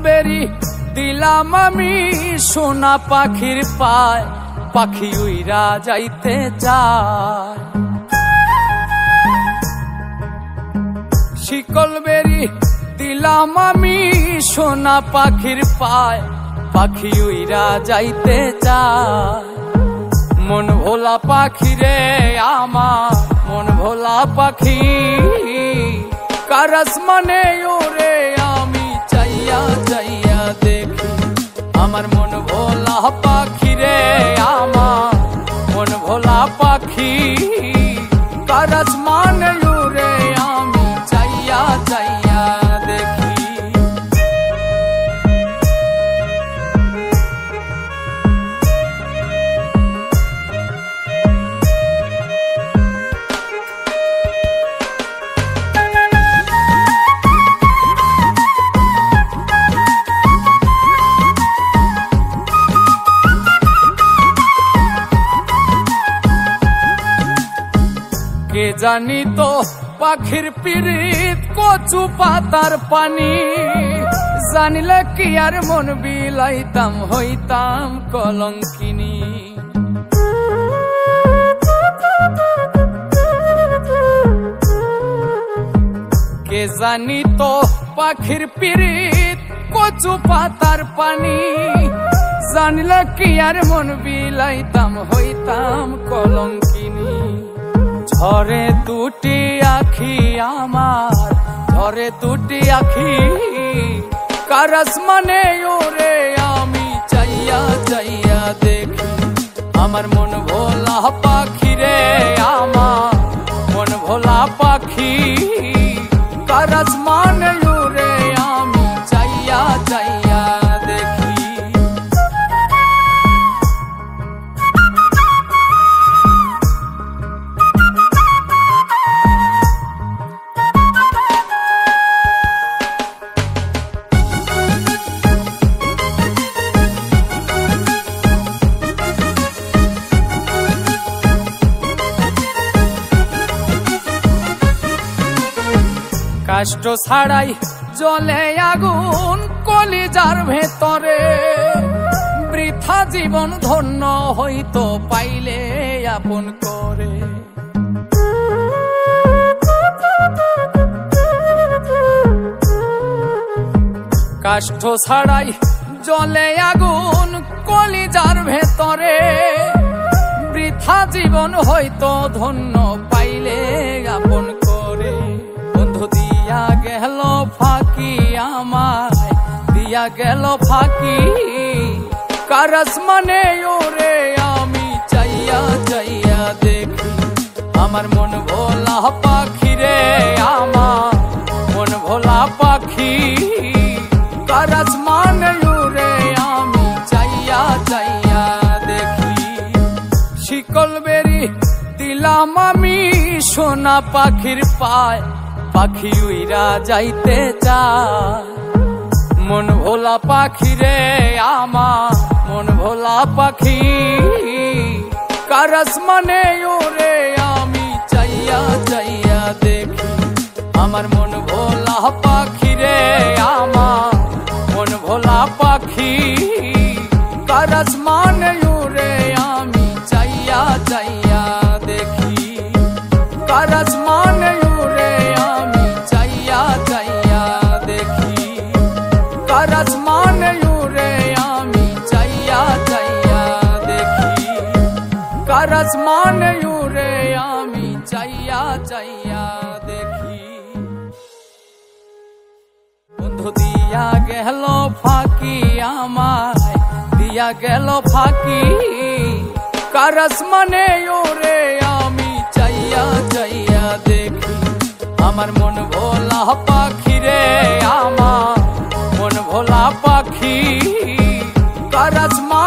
বেরি দিলাম আমি সোনা পাখির পায়, পাখি উইরা যাইতে চায়। শিকল বেরি দিলাম আমি সোনা পাখির পায়, পাখি উইরা যাইতে চায়। মন ভোলা পাখি রে আমার, মন ভোলা পাখি, কার আসমানে ওরে আমি চাইয়া চাইয়া দেখি। আমার মন ভোলা পাখি রে আমার, মন ভোলা পাখি, কার আসমানে ওরে আমি চাইয়া চাইয়া দেখি। কে জানি তো পাখির পিরিত কচু পাতার পানি, জানিলে কি আর মন বিলাইতাম হইতাম কলঙ্কিনী। কে জানি তো পাখির পিরিত কচু পাতার পানি, জানিলে কি আর মন বিলাইতাম হইতাম কলঙ্কিনী। ঝরে দুটি আখি আমার, ঝরে দুটি আখি, কার আসমানে ওরে আমি চাইয়া চাইয়া দেখি। আমার মন ভোলা পাখি রে আমার, মন ভোলা পাখি, কার আসমানে ওরে আমি চাইয়া চাইয়া দেখি। কষ্ট ছাড়াই জ্বলে আগুন কলিজার ভেতরে, বৃথা জীবন ধন্য হইতো পাইলে আপন করে। কষ্ট ছাড়াই জ্বলে আগুন কলিজার ভেতরে, বৃথা জীবন হইতো ধন্য পাইলে আপন করে। বন্ধু দিয়া গেল ফাঁকি আমায়, দিয়া গেল ফাঁকি, কার আসমানে ওরে আমি চাইয়া চাইয়া দেখি। আমার মন ভোলা পাখি রে আমার, মন ভোলা পাখি, কার আসমানে ওরে আমি চাইয়া চাইয়া দেখি। শিকল বেরি দিলাম আমি সোনা পাখির পায়, পাখি উইরা যাইতে চায়। মন ভোলা পাখি রে আমার, মন ভোলা পাখি, কার আসমানে ওরে আমি চাইয়া চাইয়া দেখি। আমার মন ভোলা পাখি রে আমার, মন ভোলা পাখি, কার আসমানে ওরে আমি চাইয়া চাইয়া দেখি। কার আসমানে ওরে আমি চাইয়া চাইয়া দেখি। কার আসমানে ওরে আমি চাইয়া চাইয়া দেখি। কার আসমানে ওরে আমি চাইয়া চাইয়া দেখি। বন্ধু দিয়া গেল ফাঁকি আমায়, দিয়া গেল ফাঁকি, কার আসমানে ওরে আমি চাইয়া চাইয়া দেখি। আমার মন ভোলা পাখি রে আমার, মন ভোলা পাখি, কার আসমানে